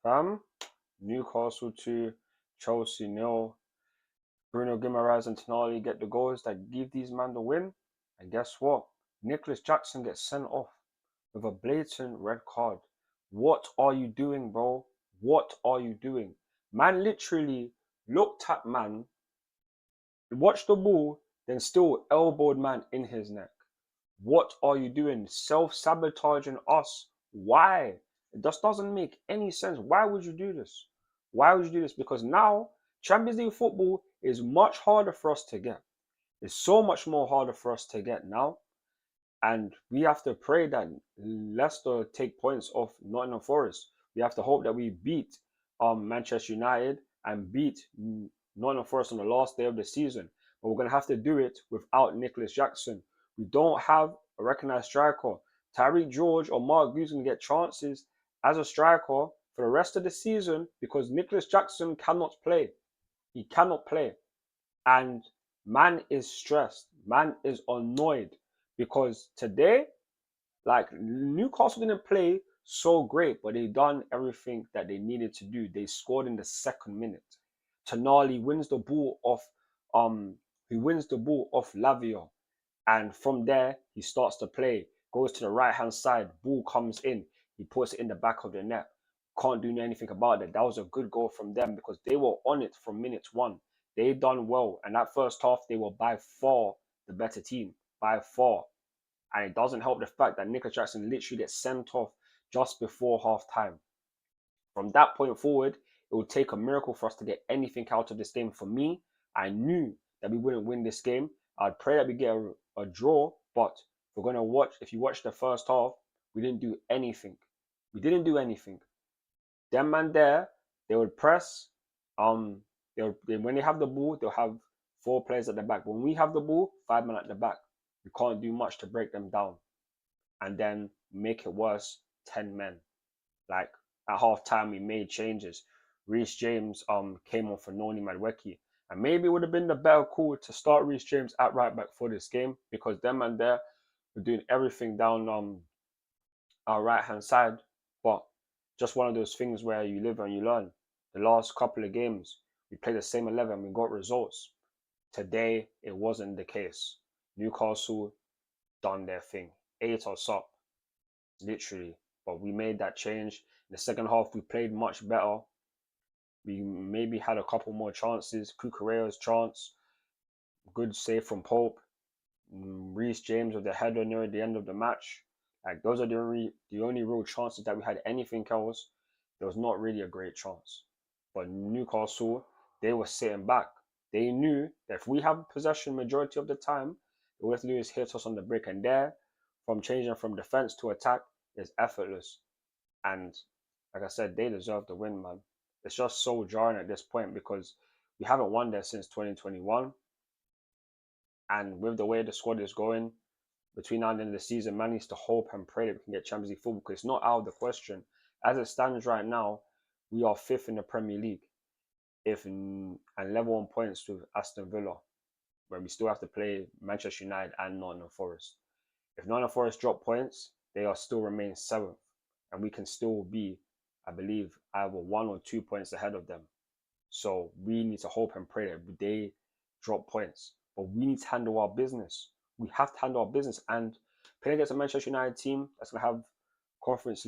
Fam, Newcastle 2, Chelsea nil. Bruno Guimaraes and Tonali get the goals that give these men the win. And guess what? Nicholas Jackson gets sent off with a blatant red card. What are you doing, bro? What are you doing? Man literally looked at man, watched the ball, then still elbowed man in his neck. What are you doing? Self-sabotaging us. Why? It just doesn't make any sense. Why would you do this? Why would you do this? Because now Champions League football is much harder for us to get. It's so much more harder for us to get now. And we have to pray that Leicester take points off Nottingham Forest. We have to hope that we beat Manchester United and beat Nottingham Forest on the last day of the season. But we're going to have to do it without Nicholas Jackson. We don't have a recognised striker. Tyreek George or Mark Gu's going to get chances as a striker for the rest of the season because Nicholas Jackson cannot play. He cannot play. And man is stressed. Man is annoyed because today, like Newcastle didn't play so great, but they done everything that they needed to do. They scored in the second minute. Tonali wins the ball off Lavia. And from there, he starts to play, goes to the right-hand side, ball comes in, he puts it in the back of the net. Can't do anything about it. That was a good goal from them because they were on it from minute one. They done well. And that first half, they were by far the better team. By far. And it doesn't help the fact that Nicholas Jackson literally gets sent off just before half time. From that point forward, it would take a miracle for us to get anything out of this game. For me, I knew that we wouldn't win this game. I'd pray that we get a draw, but if you watch the first half, we didn't do anything. We didn't do anything. Them man there, they would press. When they have the ball, they'll have 4 players at the back. When we have the ball, 5 men at the back. We can't do much to break them down. And then make it worse, 10 men. Like at half time, we made changes. Reece James came on for Noni Madueke. And maybe it would have been the better call to start Reece James at right back for this game because them and there were doing everything down our right hand side. But just one of those things where you live and you learn. The last couple of games, we played the same 11, we got results. Today, it wasn't the case. Newcastle done their thing, ate us up, literally. But we made that change. In the second half, we played much better. We maybe had a couple more chances. Cucurella's chance, good save from Pope. Reece James with the header near the end of the match. Like those are the only real chances that we had. Anything else, there was not really a great chance. But Newcastle, they were sitting back. They knew that if we have possession majority of the time, all we have to do is hit us on the break. And there, from changing from defense to attack, is effortless. And like I said, they deserve the win, man. It's just so jarring at this point because we haven't won there since 2021. And with the way the squad is going, between now and the end of the season, man needs to hope and pray that we can get Champions League football because it's not out of the question. As it stands right now, we are 5th in the Premier League, and level on points with Aston Villa, where we still have to play Manchester United and Nottingham Forest. If Nottingham Forest drop points, they are still remain 7th, and we can still be, I believe, either 1 or 2 points ahead of them. So we need to hope and pray that they drop points. But we need to handle our business. We have to handle our business. And playing against a Manchester United team that's going to have not Conference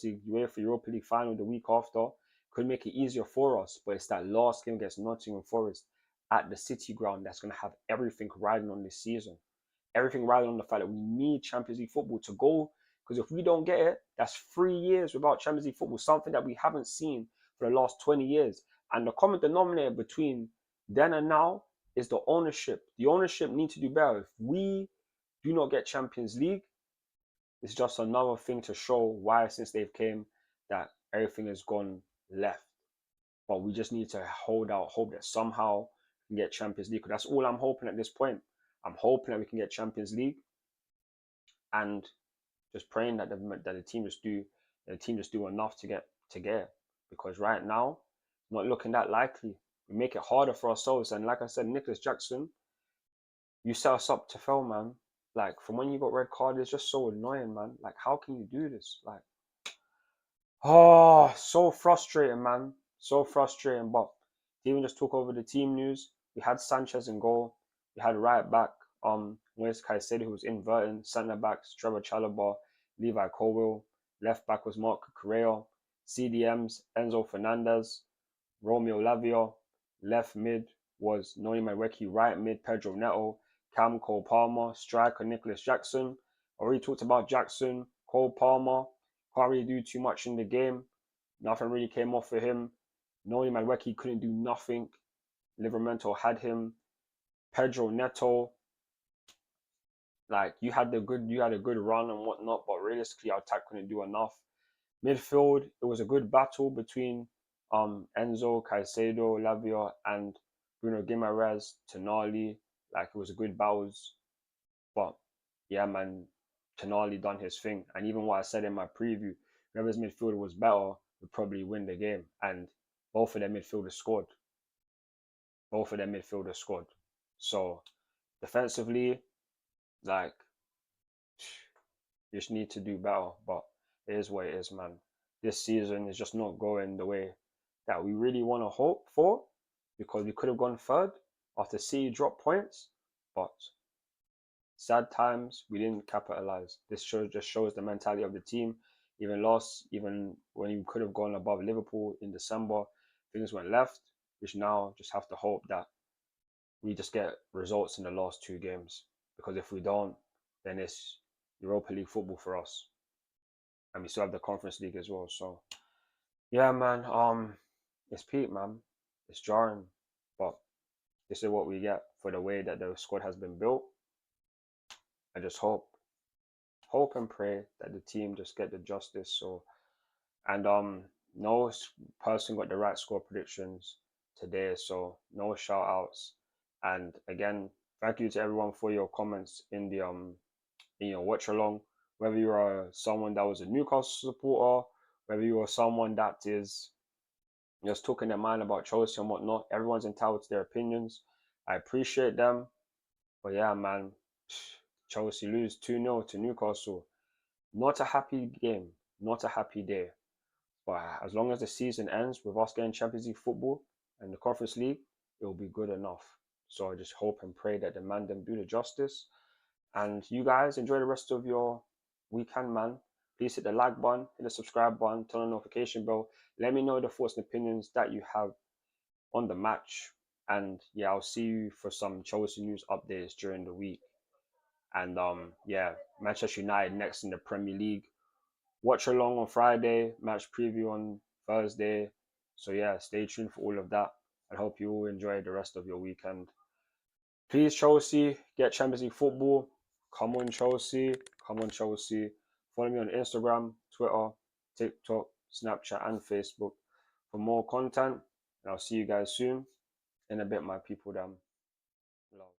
League, UEFA Europa League final the week after, could make it easier for us. But it's that last game against Nottingham Forest at the City ground that's going to have everything riding on this season. Everything riding on the fact that we need Champions League football to go. Because if we don't get it, that's 3 years without Champions League football, something that we haven't seen for the last 20 years. And the common denominator between then and now is the ownership. The ownership need to do better. If we do not get Champions League, it's just another thing to show why since they've came that everything has gone left. But we just need to hold out hope that somehow we can get Champions League. That's all I'm hoping at this point. I'm hoping that we can get Champions League and just praying that the team just do enough to get it. Because right now, not looking that likely. We make it harder for ourselves. And like I said, Nicholas Jackson, you set us up to fail, man. Like from when you got red card, it's just so annoying, man. Like how can you do this? Like Oh, so frustrating, man. So frustrating. But they even just took over the team news. We had Sanchez in goal. We had right back, Moise Caicedo, who was inverting. Centre backs, Trevor Chalobah, Levi Colwill. Left back was Mark Correa. CDMs, Enzo Fernandez, Romeo Lavia. Left mid was Noni Madueke. Right mid, Pedro Neto. Cam Cole Palmer. Striker, Nicholas Jackson. Already talked about Jackson. Cole Palmer. Can't really do too much in the game. Nothing really came off for him. Noni Madueke couldn't do nothing. Livramento had him. Pedro Neto, like you had a good run and whatnot, but realistically our attack couldn't do enough. Midfield, it was a good battle between Enzo, Caicedo, Lavia, and Bruno Guimaraes, Tonali. Like it was a good battles, but yeah, man, Tonali done his thing. And even what I said in my preview, whoever's midfielder was better would probably win the game. And both of their midfielders scored. Both of their midfielders scored. So defensively, like you just need to do better. But it is what it is, man. This season is just not going the way that we really want to hope for, because we could have gone third after City dropped points. But sad times, we didn't capitalize. This just shows the mentality of the team. Even when you could have gone above Liverpool in December, things went left. Which now just have to hope that we just get results in the last two games. Because if we don't, then it's Europa League football for us, and we still have the Conference League as well. So yeah, man, it's peak, man. It's jarring, but this is what we get for the way that the squad has been built. I just hope and pray that the team just get the justice. So and no person got the right score predictions today, so no shout outs. And again, thank you to everyone for your comments in your watch along. Whether you are someone that was a Newcastle supporter, whether you are someone that is just talking their mind about Chelsea and whatnot, everyone's entitled to their opinions. I appreciate them. But yeah, man, Chelsea lose 2-0 to Newcastle. Not a happy game, not a happy day. But as long as the season ends with us getting Champions League football and the Conference League, it will be good enough. So I just hope and pray that the man them do the justice. And you guys enjoy the rest of your weekend, man. Please hit the like button, hit the subscribe button, turn on the notification bell. Let me know the thoughts and opinions that you have on the match. And yeah, I'll see you for some Chelsea news updates during the week. And yeah, Manchester United next in the Premier League. Watch along on Friday, match preview on Thursday. So yeah, stay tuned for all of that. I hope you all enjoy the rest of your weekend. Please, Chelsea, get Champions League football. Come on, Chelsea. Come on, Chelsea. Follow me on Instagram, Twitter, TikTok, Snapchat, and Facebook for more content. And I'll see you guys soon. In a bit, my people. Love.